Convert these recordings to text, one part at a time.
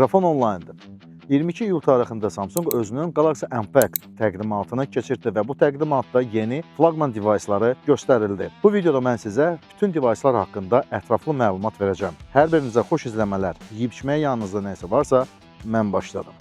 Mikrofon onlayndır. 22 iyul tarixində Samsung özünün Galaxy Unpacked təqdimatını keçirdi və bu təqdimatda yeni flaqman device'ları göstərildi. Bu videoda mən sizə bütün device'lar haqqında ətraflı məlumat verəcəm. Hər birinizə xoş izləmələr. Yeyib-içməyə yanınızda nəsə varsa, mən başladım.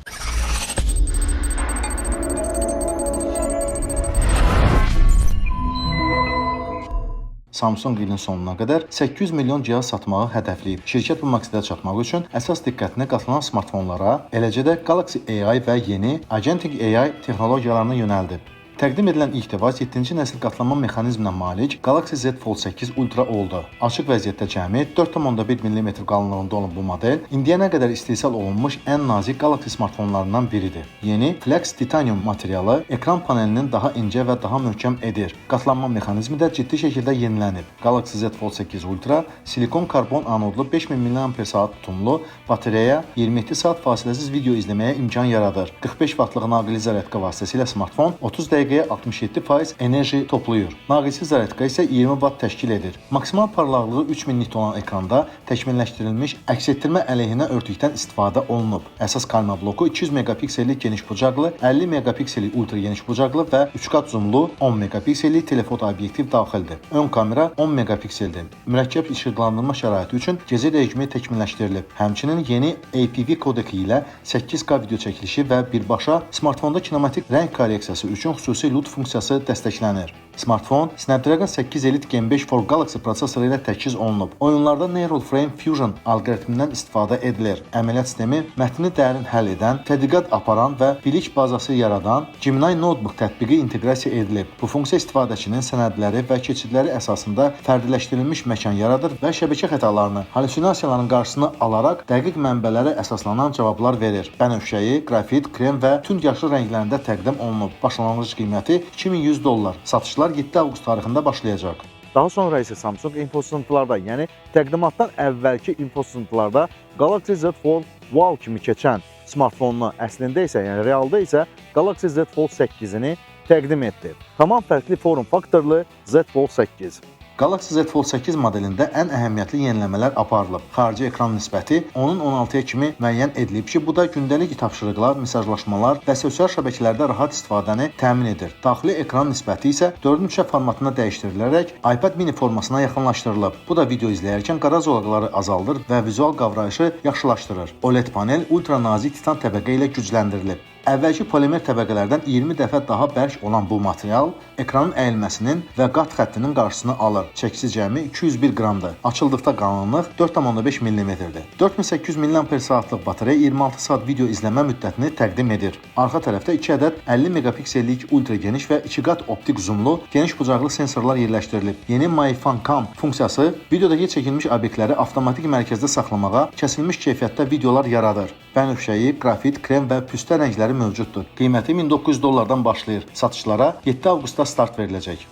Samsung ilin sonuna qədər 800 milyon cihaz satmağı hədəfləyib. Şirkət bu məqsədə çatmaq üçün əsas diqqətini qatılan smartfonlara, eləcə də Galaxy AI və yeni Agentic AI texnologiyalarına yönəldib. Təqdim edilən ilk device 7-ci nəsil qatlanma mexanizminə malik Galaxy Z Fold 8 Ultra oldu. Açıq vəziyyətdə cəmi 4,1 mm qalınlığında olan bu model indiyənə qədər istehsal olunmuş ən nazik Galaxy smartfonlarından biridir. Yeni Flex Titanium materialı ekran panelinin daha incə və daha möhkəm edir. Qatlanma mexanizmi də ciddi şəkildə yenilənib. Galaxy Z Fold 8 Ultra silikon karbon anodlu 5000 mAh tutumlu bateriyaya 27 saat fasiləsiz video izləməyə imkan yaradır. 45 W'lıq naqili zaryadka vasitəsilə smartfon 30 dəqiqəyə 67% enerji toplayır. Naqilsiz zaryadka isə 20 Watt təşkil edir. Maksimal parlaqlığı 3000 nit olan ekranda təkmilləşdirilmiş əks etdirmə əleyhinə örtükdən istifadə olunub. Əsas kamera bloku 200 megapiksellik geniş bucaqlı, 50 megapiksellik ultra geniş bucaqlı və 3 qat zoomlu 10 megapiksellik telefoto obyektiv daxildir. Ön kamera 10 megapikseldir. Mürəkkəb işıqlandırma şəraiti üçün gecə rejimi təkmilləşdirilib. Həmçinin yeni APV kodeki ilə 8K video çəkilişi və birbaşa smartfonda kinematik rəng korreksiyası üçün xüsusi LUT funksiyası dəstəklənir. Smartfon Snapdragon 8 Elite Gen 5 for Galaxy prosesoru ilə təchiz olunub. Oyunlarda Neural Frame Fusion alqoritmindən istifadə edilir. Əməliyyat sistemi mətni dərin həll edən, tədqiqat aparan və bilik bazası yaradan Gemini Notebook tətbiqi inteqrasiya edilib. Bu funksiya istifadəçinin sənədləri və keçidləri əsasında fərdiləşdirilmiş məkan yaradır və şəbəkə xətalarını, halüsinasiyaların qarşısını alaraq dəqiq mənbələrə əsaslanan cavablar verir. Bənövşəyi, qrafit, krem və tünd yaşıl rənglərində təqdim olunub. Başlanğıc qiyməti $2100. Satışlar 7 avqust tarixində başlayacaq. Daha sonra isə Samsung infosızıntılarda, yəni təqdimatdan əvvəlki infosızıntılarda Galaxy Z Fold Wow kimi keçən smartfonunu əslində isə, yəni realda isə Galaxy Z Fold 8-ini təqdim etdi. Tamam fərqli form faktorlu Z Fold 8. Galaxy Z Fold 8 modelində ən əhəmiyyətli yeniləmələr aparılıb. Xarici ekran nisbəti 10-un 16-ya kimi müəyyən edilib ki, bu da gündəlik tapşırıqlar, mesajlaşmalar və sosial şəbəkələrdə rahat istifadəni təmin edir. Daxili ekran nisbəti isə 4:3 formatına dəyişdirilərək iPad mini formasına yaxınlaşdırılıb. Bu da video izləyərkən qara zolaqları azaldır və vizual qavrayışı yaxşılaşdırır. OLED panel ultra nazik titan təbəqə ilə gücləndirilib. Əvvəlki polimer təbəqələrdən 20 dəfə daha bərk olan bu material ekranın əyilməsinin və qat xəttinin qarşısını alır. Çəkisi cəmi 201 qramdır. Açıldıqda qalınlıq 4,5 mm-dir. 4800 mAh-lıq batareya 26 saat video izləmə müddətini təqdim edir. Arxa tərəfdə 2 ədəd 50 megapiksellik ultra geniş və 2 qat optik zoomlu geniş bucaqlı sensorlar yerləşdirilib. Yeni My Fan Cam funksiyası videodakı çəkilmiş obyektləri avtomatik mərkəzdə saxlamağa, kəsilmiş keyfiyyətdə videolar yaradır. Bənövşəyi, qrafit, krem və püstə rəngləri mövcuddur. Qiyməti $1900-dan başlayır. Satışlara 7 avqustda start veriləcək.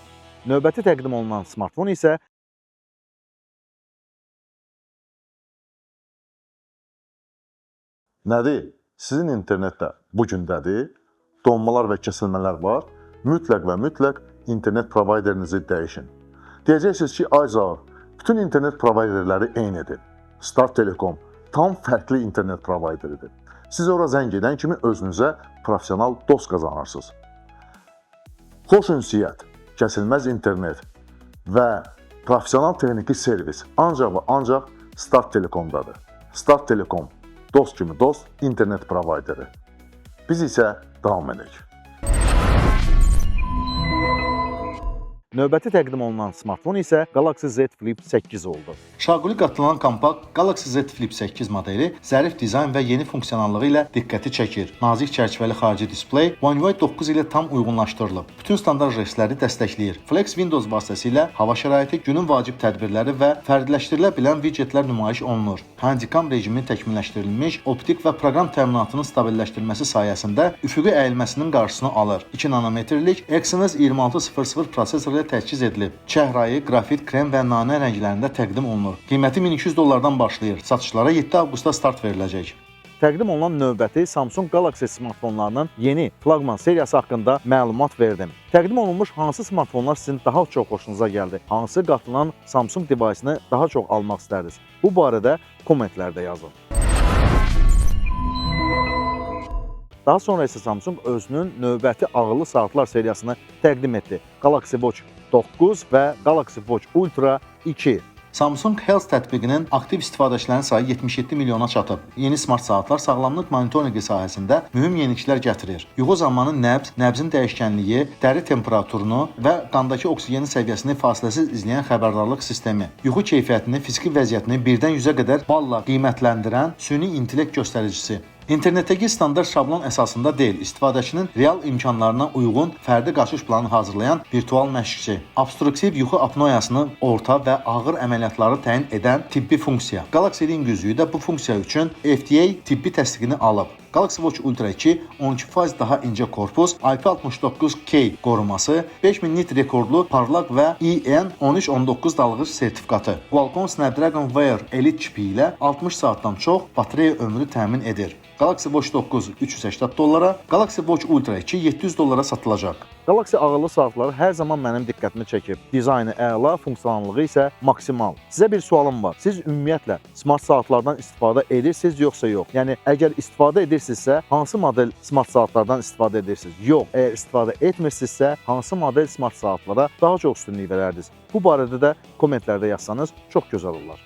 Növbəti təqdim olunan smartfon isə nədir? Sizin internetdə bu gündədir, donmalar və kəsilmələr var. Mütləq və mütləq internet provayderinizi dəyişin. Deyəcəksiniz ki, ayzaq, bütün internet provayderləri eynidir. Star Telekom tam fərqli internet provayderidir. Siz ora zəng edən kimi özünüzə professional dost qazanırsınız. Xoş ünsiyyət, kəsilməz internet və professional texniki servis ancaq və ancaq Start Telekomdadır. Start Telekom, dost kimi dost internet provayderi. Biz isə davam edək. Növbəti təqdim olunan smartfon isə Galaxy Z Flip 8 oldu. Şaquli qatlanan kompakt Galaxy Z Flip 8 modeli zərif dizayn və yeni funksionallığı ilə diqqəti çəkir. Nazik çərçivəli xarici displey One UI 9 ilə tam uyğunlaşdırılıb. Bütün standart jestləri dəstəkləyir. Flex Windows vasitəsilə hava şəraiti, günün vacib tədbirləri və fərdiləşdirilə bilən widgetlər nümayiş olunur. Handicam rejimi təkmilləşdirilmiş, optik və proqram təminatının stabilləşdirilməsi sayəsində üfüqi əyilməsinin qarşısını alır. 2 nanometrlik Exynos 2600 prosesoru ilə təchiz edilib. Çəhrayı, qrafit, krem və nanə rənglərində təqdim olunur. Qiyməti $1200-dan başlayır. Satışlara 7 avqustda start veriləcək. Təqdim olunan növbəti Samsung Galaxy smartfonlarının yeni flaqman seriyası haqqında məlumat verdim. Təqdim olunmuş hansı smartfonlar sizin daha çox xoşunuza gəldi? Hansı qatlanan Samsung device-ni daha çox almaq istərdiniz? Bu barədə kommentlərdə yazın. Daha sonra isə Samsung özünün növbəti ağıllı saatlar seriyasını təqdim etdi. Galaxy Watch 9 və Galaxy Watch Ultra 2. Samsung Health tətbiqinin aktiv istifadəçilərinin sayı 77 milyona çatıb. Yeni smart saatlar sağlamlıq monitorinqi sahəsində mühüm yeniliklər gətirir. Yuxu zamanı nəbz, nəbzin dəyişkənliyi, dəri temperaturunu və qandakı oksigenin səviyyəsini fasiləsiz izləyən xəbərdarlıq sistemi, yuxu keyfiyyətini, fiziki vəziyyətini 1-dən 100-ə qədər balla qiymətləndirən süni intellekt göstəricisi. İnternetdəki standart şablon əsasında deyil, istifadəçinin real imkanlarına uyğun fərdi qaçış planı hazırlayan virtual məşqçi. Obstruktiv yuxu apnoyasını orta və ağır əməliyyatları təyin edən tibbi funksiya. Galaxy Ring üzüyü də bu funksiya üçün FDA tibbi təsdiqini alıb. Galaxy Watch Ultra 2 12% daha incə korpus, IP69K qoruması, 5000 nit rekordlu parlaq və EN1319 dalğıc sertifikatı. Qualcomm Snapdragon Wear Elite çipi ilə 60 saatdan çox batareya ömrü təmin edir. Galaxy Watch 9 $380, Galaxy Watch Ultra 2 $700 satılacaq. Galaxy ağıllı saatları hər zaman mənim diqqətimi çəkib. Dizaynı əla, funksionallığı isə maksimal. Sizə bir sualım var. Siz ümumiyyətlə smart saatlardan istifadə edirsiniz yoxsa yox? Yəni əgər istifadə edirsinizsə, hansı model smart saatlardan istifadə edirsiniz? Yox. Əgər istifadə etmirsinizsə, hansı model smart saatlara daha çox üstünlük verərdiniz? Bu barədə də kommentlərdə yazsanız çox gözəl olar.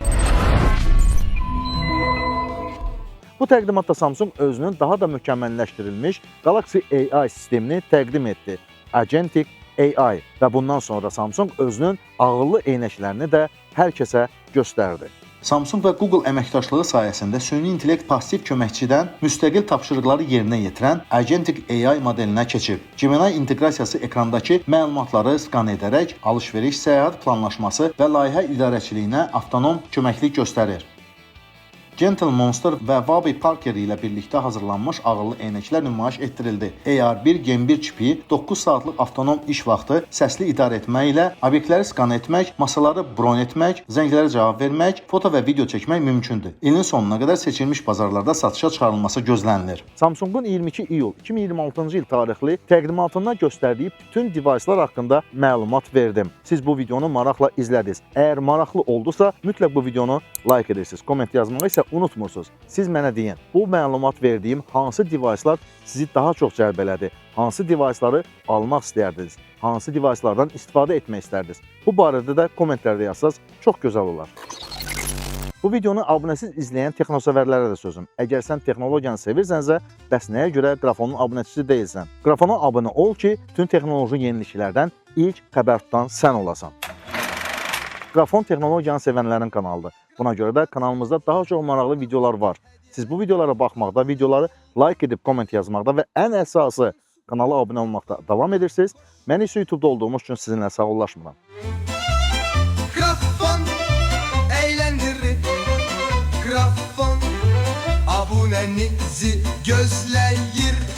Bu təqdimatda Samsung özünün daha da mükəmməlləşdirilmiş Galaxy AI sistemini təqdim etdi. Agentic AI və bundan sonra Samsung özünün ağıllı eynəklərini də hər kəsə göstərdi. Samsung və Google əməkdaşlığı sayəsində süni intellekt pasiv köməkçidən müstəqil tapşırıqları yerinə yetirən Agentic AI modelinə keçib. Gemini inteqrasiyası ekrandakı məlumatları skan edərək alış-veriş, səyahət planlaşması və layihə idarəçiliyinə avtonom köməklik göstərir. Gentle Monster və Warby Parker ilə birlikdə hazırlanmış ağıllı eynəklər nümayiş etdirildi. AR1 Gen 1 çipi 9 saatlıq avtonom iş vaxtı, səsli idarə etmə ilə obyektləri skan etmək, masaları bron etmək, zənglərə cavab vermək, foto və video çəkmək mümkündür. İlin sonuna qədər seçilmiş bazarlarda satışa çıxarılması gözlənilir. Samsung'un 22 iyul 2026-cı il tarixli təqdimatında göstərdiyi bütün device'lar haqqında məlumat verdim. Siz bu videonu maraqla izlədiniz. Əgər maraqlı oldusa, mütləq bu videonu like edirsiniz. Komment yazmağı isə unutmursunuz. Siz mənə deyin, bu məlumat verdiyim hansı device'lar sizi daha çox cəlb elədi? Hansı device'ları almaq istərdiniz? Hansı device'lardan istifadə etmək istərdiniz? Bu barədə də kommentlərdə yazsanız çox gözəl olar. Bu videonu abunəsiz izləyən texnosevərlərə də sözüm. Əgər sən texnologiyanı sevirsənsə, bəs nəyə görə Qrafonun abunəçisi deyilsən? Qrafona abunə ol ki, bütün texnoloji yeniliklərdən ilk xəbər tutan sən olasan. Qrafon texnologiyanı sevənlərin kanalıdır. Buna görə də kanalımızda daha çox maraqlı videolar var. Siz bu videolara baxmaqda, videoları like edib komment yazmaqda və ən əsası kanala abunə olmaqda davam edirsiniz. Mən isə YouTube'da olduğumuz üçün sizinlə sağollaşmıram. Grafon eğlendirir. Grafon abunenizi gözləyir.